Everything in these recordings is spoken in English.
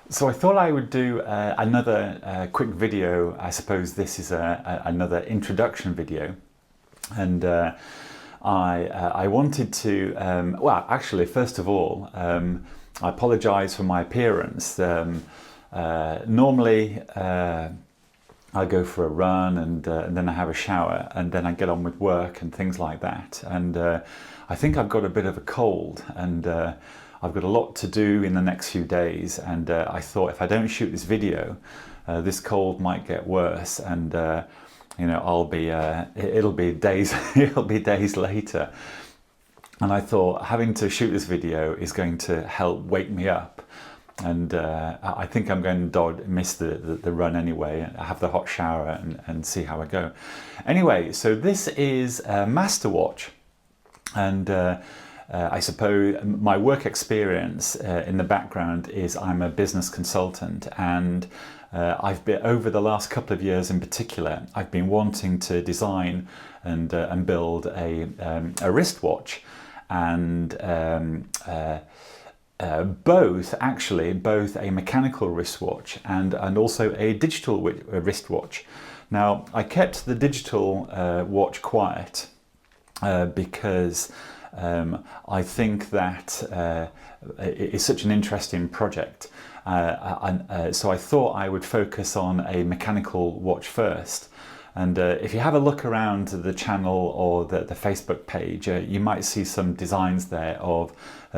So I thought I would do another quick video. I suppose this is another introduction video, and I wanted to well, actually, first of all, I apologise for my appearance. Normally I go for a run and then I have a shower and then I get on with work and things like that. And I think I've got a bit of a cold, and I've got a lot to do in the next few days. And I thought if I don't shoot this video, this cold might get worse, and you know, it'll be days it'll be days later. And I thought having to shoot this video is going to help wake me up. And I think I'm going to miss the run anyway, have the hot shower and see how I go. Anyway, so this is a master watch, and I suppose my work experience in the background is I'm a business consultant, and I've been, over the last couple of years in particular, I've been wanting to design and build a wristwatch, and both a mechanical wristwatch and also a digital wristwatch. Now, I kept the digital watch quiet because I think that it's such an interesting project. So I thought I would focus on a mechanical watch first. And if you have a look around the channel or the Facebook page, you might see some designs there of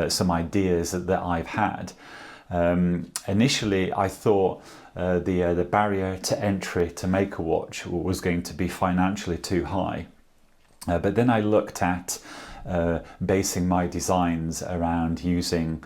some ideas that I've had. Initially, I thought the barrier to entry to make a watch was going to be financially too high. But then I looked at basing my designs around using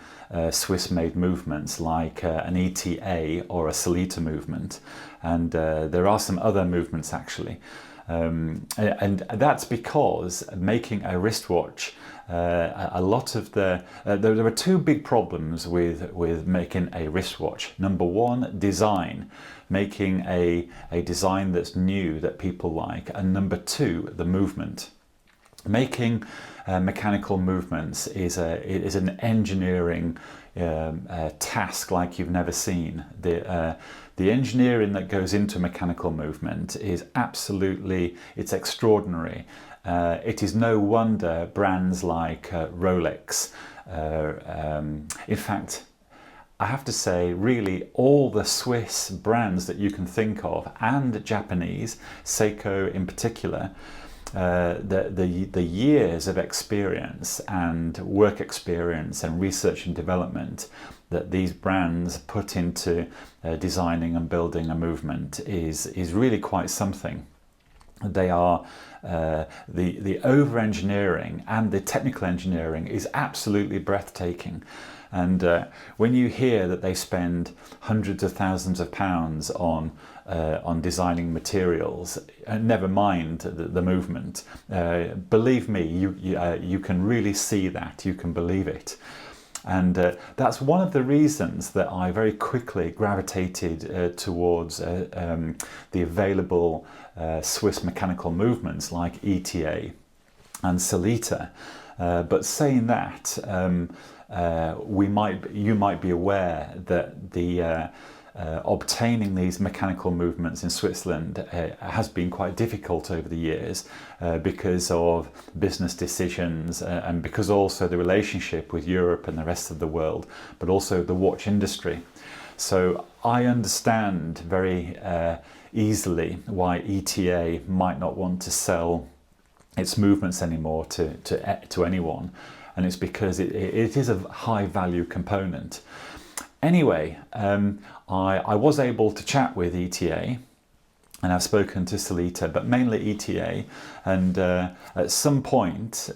Swiss-made movements like an ETA or a Sellita movement, and there are some other movements actually, and that's because making a wristwatch, a lot of there are two big problems with making a wristwatch. Number one, design, making a design that's new that people like, and number two, the movement. Making mechanical movements is an engineering task like you've never seen. The engineering that goes into mechanical movement is it's extraordinary. It is no wonder brands like Rolex, in fact, I have to say, really all the Swiss brands that you can think of, and Japanese, Seiko in particular, the years of experience and work experience and research and development that these brands put into designing and building a movement is really quite something. They are the over engineering and the technical engineering is absolutely breathtaking. And when you hear that they spend hundreds of thousands of pounds on designing materials, never mind the movement, believe me, you can really see that, you can believe it. And that's one of the reasons that I very quickly gravitated towards the available Swiss mechanical movements like ETA and Sellita. But saying that, you might be aware that the obtaining these mechanical movements in Switzerland has been quite difficult over the years because of business decisions and because also the relationship with Europe and the rest of the world, but also the watch industry. So I understand very easily why ETA might not want to sell its movements anymore to anyone, and it's because it is a high value component. Anyway, I was able to chat with ETA, and I've spoken to Sellita, but mainly ETA, and at some point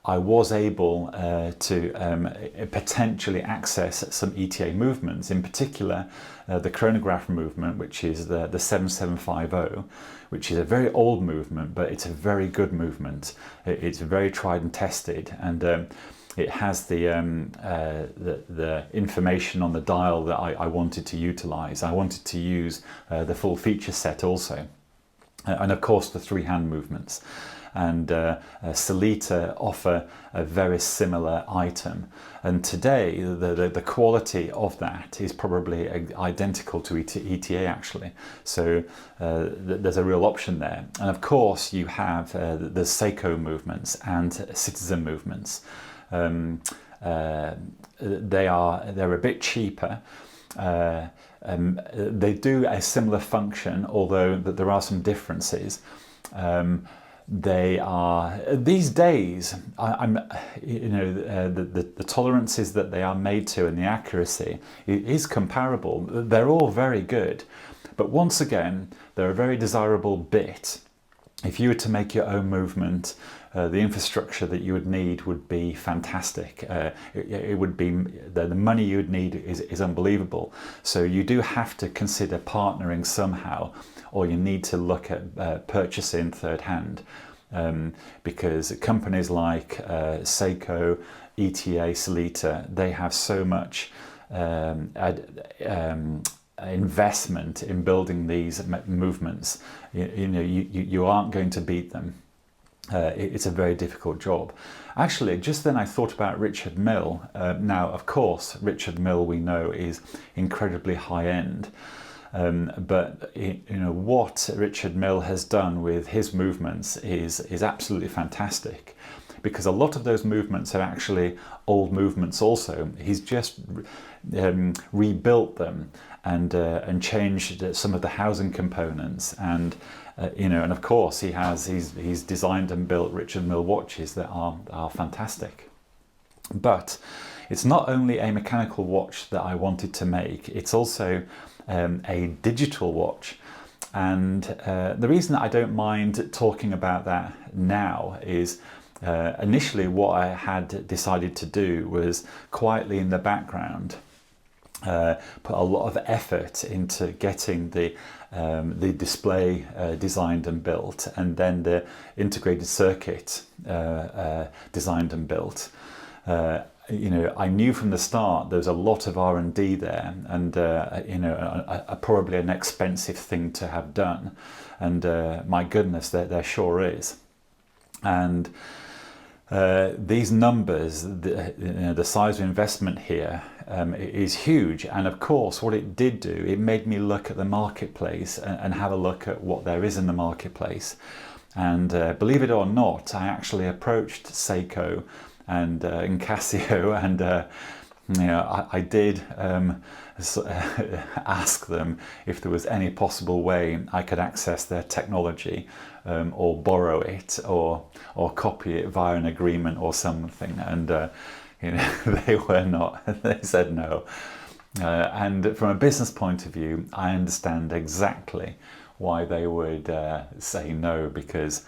I was able to potentially access some ETA movements, in particular the chronograph movement, which is the 7750, which is a very old movement, but it's a very good movement. It's very tried and tested, and it has the information on the dial that I wanted to utilize. I wanted to use the full feature set also, and of course the three hand movements. and Sellita offer a very similar item. And today, the quality of that is probably identical to ETA actually. So there's a real option there. And of course, you have the Seiko movements and Citizen movements. They're a bit cheaper. They do a similar function, although there are some differences. They are these days. The tolerances that they are made to and the accuracy is comparable. They're all very good, but once again, they're a very desirable bit. If you were to make your own movement, the infrastructure that you would need would be fantastic. It would be the money you would need is unbelievable. So you do have to consider partnering somehow, or you need to look at purchasing third hand, because companies like Seiko, ETA, Sellita, they have so much investment in building these movements. You aren't going to beat them. It's a very difficult job. Actually, just then I thought about Richard Mille. Now, of course, Richard Mille we know is incredibly high-end, but what Richard Mille has done with his movements is absolutely fantastic, because a lot of those movements are actually old movements also. He's just rebuilt them and changed some of the housing components, and and of course he's designed and built Richard Mille watches that are fantastic. But it's not only a mechanical watch that I wanted to make, it's also a digital watch. And the reason that I don't mind talking about that now is initially what I had decided to do was quietly in the background put a lot of effort into getting the display designed and built, and then the integrated circuit designed and built. I knew from the start there was a lot of R&D there, and probably an expensive thing to have done, and my goodness, there sure is. And these numbers, the size of investment here is huge. And of course, what it did do, it made me look at the marketplace and have a look at what there is in the marketplace. And believe it or not, I actually approached Seiko and Casio, and I did ask them if there was any possible way I could access their technology, or borrow it, or copy it via an agreement or something, and they were not. They said no. And from a business point of view, I understand exactly why they would say no, because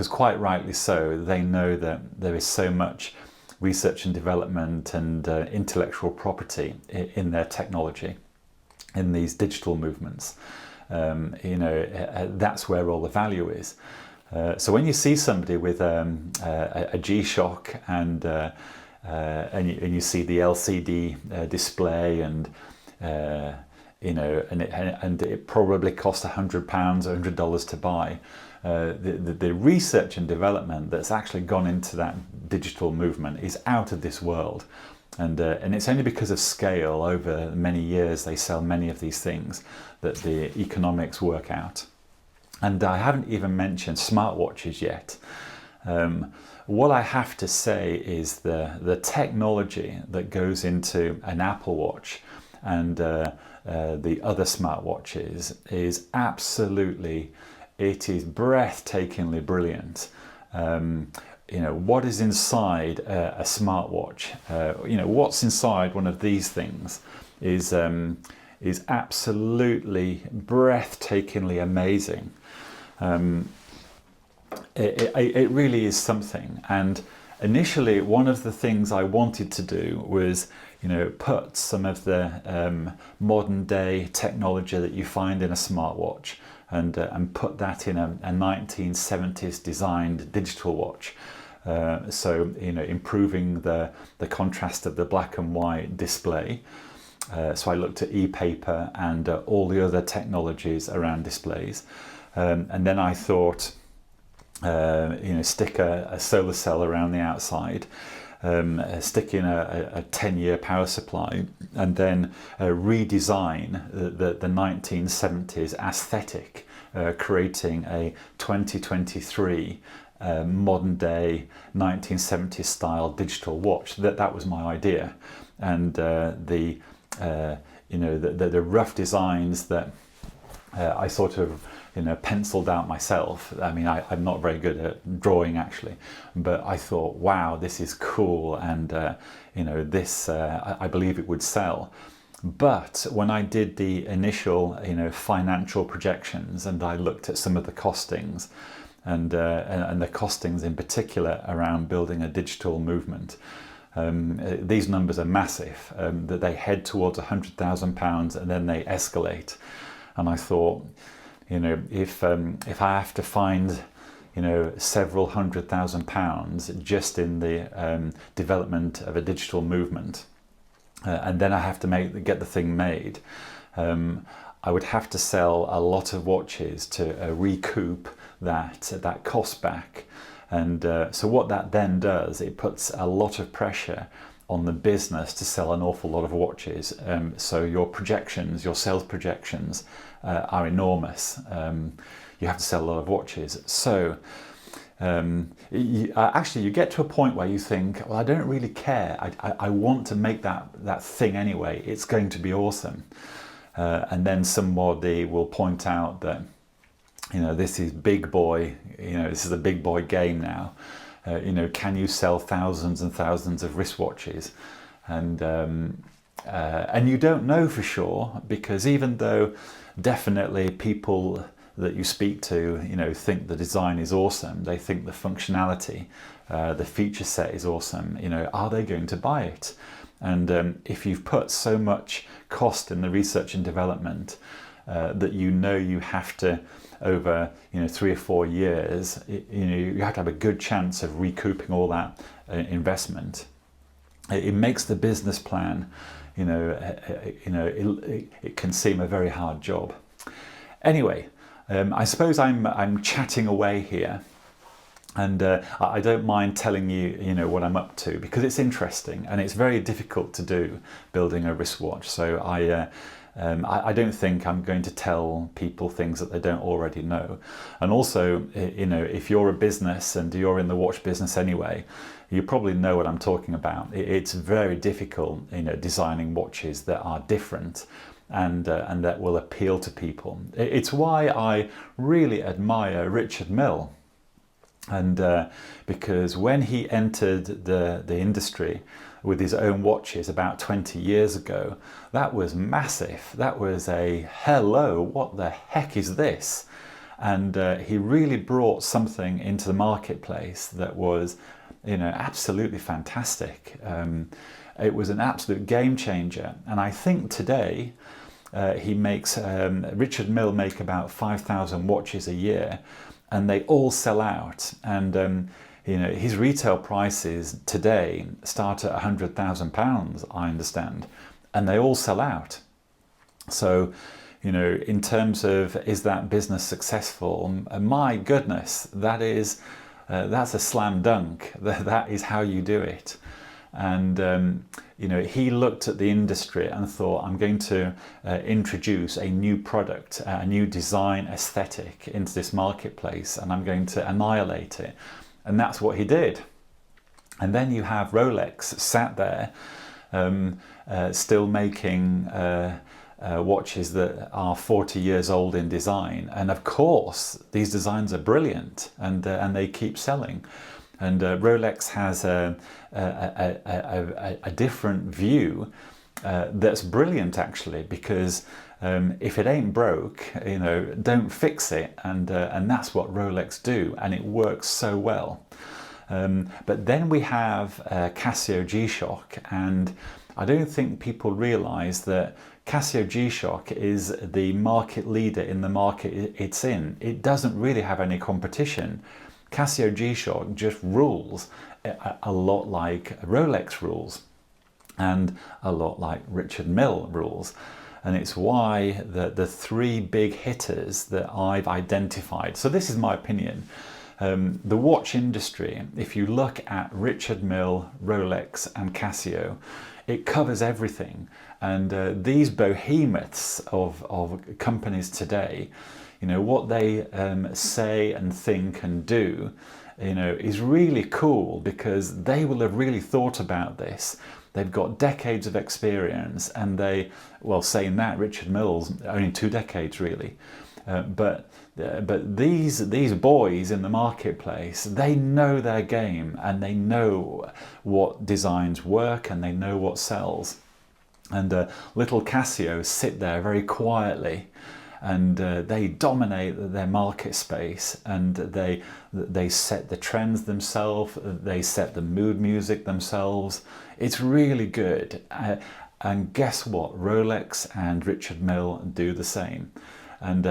quite rightly so, they know that there is so much research and development and intellectual property in their technology, in these digital movements. That's where all the value is. So when you see somebody with a G-Shock and you see the LCD display, and it probably cost £100 or $100 to buy, the research and development that's actually gone into that digital movement is out of this world. And it's only because of scale over many years they sell many of these things that the economics work out. And I haven't even mentioned smartwatches yet. What I have to say is the technology that goes into an Apple Watch and the other smartwatches is absolutely, it is breathtakingly brilliant. What is inside a smartwatch, what's inside one of these things is absolutely breathtakingly amazing. It really is something. And initially, one of the things I wanted to do was, put some of the modern day technology that you find in a smartwatch and put that in a 1970s designed digital watch. So improving the contrast of the black and white display. So I looked at e-paper and all the other technologies around displays, and then I thought, stick a solar cell around the outside, stick in a 10-year power supply, and then redesign the 1970s aesthetic, creating a 2023 modern day 1970s style digital watch. That was my idea, and the rough designs that I sort of penciled out myself. I mean, I'm not very good at drawing actually, but I thought, wow, this is cool, and this I believe it would sell. But when I did the initial financial projections, and I looked at some of the costings, and the costings in particular around building a digital movement, these numbers are massive. That they head towards £100,000 and then they escalate. And I thought, if I have to find several £100,000 just in the development of a digital movement, and then I have to get the thing made, I would have to sell a lot of watches to recoup that cost back. And so what that then does, it puts a lot of pressure on the business to sell an awful lot of watches. So your sales projections are enormous. You have to sell a lot of watches. So you get to a point where you think, well, I don't really care. I want to make that thing anyway. It's going to be awesome. And then somebody will point out that, this is big boy, this is a big boy game now. Can you sell thousands and thousands of wristwatches? And you don't know for sure, because even though definitely people that you speak to, think the design is awesome, they think the functionality, the feature set is awesome, are they going to buy it? And if you've put so much cost in the research and development that you have to, over 3 or 4 years, you have to have a good chance of recouping all that investment. It makes the business plan, it can seem a very hard job. Anyway, I suppose I'm chatting away here, and I don't mind telling you, what I'm up to, because it's interesting and it's very difficult to do, building a wristwatch. So I don't think I'm going to tell people things that they don't already know. And also, if you're a business and you're in the watch business anyway, you probably know what I'm talking about. It's very difficult, designing watches that are different and that will appeal to people. It's why I really admire Richard Mille. And because when he entered the industry with his own watches about 20 years ago, that was massive. That was a hello, what the heck is this? And he really brought something into the marketplace that was, absolutely fantastic. It was an absolute game changer. And I think today he makes, Richard Mille make about 5,000 watches a year, and they all sell out. And his retail prices today start at £100,000, I understand, and they all sell out. So, in terms of, is that business successful? My goodness, that's a slam dunk. That is how you do it. And he looked at the industry and thought, I'm going to introduce a new product, a new design aesthetic into this marketplace, and I'm going to annihilate it. And that's what he did. And then you have Rolex sat there, still making watches that are 40 years old in design. And of course, these designs are brilliant, and they keep selling. And Rolex has a different view that's brilliant, actually, because if it ain't broke, don't fix it. And that's what Rolex do, and it works so well. But then we have Casio G-Shock, and I don't think people realize that Casio G-Shock is the market leader in the market it's in. It doesn't really have any competition. Casio G-Shock just rules a lot like Rolex rules, and a lot like Richard Mille rules. And it's why the three big hitters that I've identified, so this is my opinion, The watch industry, if you look at Richard Mille, Rolex and Casio, it covers everything. And these behemoths of companies today, you know, what they say and think and do, you know, is really cool, because they will have really thought about this. They've got decades of experience, and they, well, saying that, Richard Mille's only 2 decades really. But these boys in the marketplace, they know their game, and they know what designs work, and they know what sells. And little Casio sit there very quietly, and they dominate their market space, and they set the trends themselves, they set the mood music themselves. It's really good. And guess what? Rolex and Richard Mille do the same. And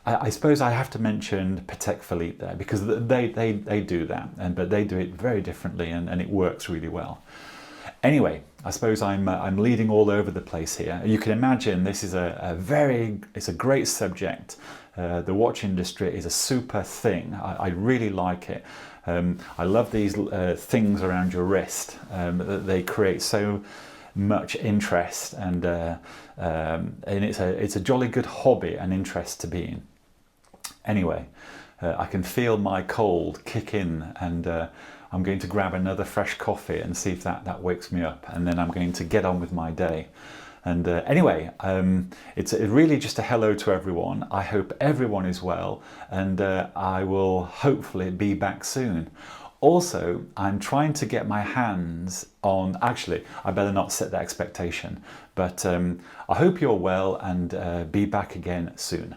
I suppose I have to mention Patek Philippe there, because they do that, but they do it very differently, and it works really well. Anyway, I suppose I'm leading all over the place here. You can imagine this is it's a great subject. The watch industry is a super thing. I really like it. I love these things around your wrist. They create so much interest, and it's a jolly good hobby and interest to be in. Anyway, I can feel my cold kick in, and I'm going to grab another fresh coffee and see if that wakes me up, and then I'm going to get on with my day. And anyway, it's really just a hello to everyone. I hope everyone is well, and I will hopefully be back soon. Also, I'm trying to get my hands on, actually, I better not set that expectation, but I hope you're well, and be back again soon.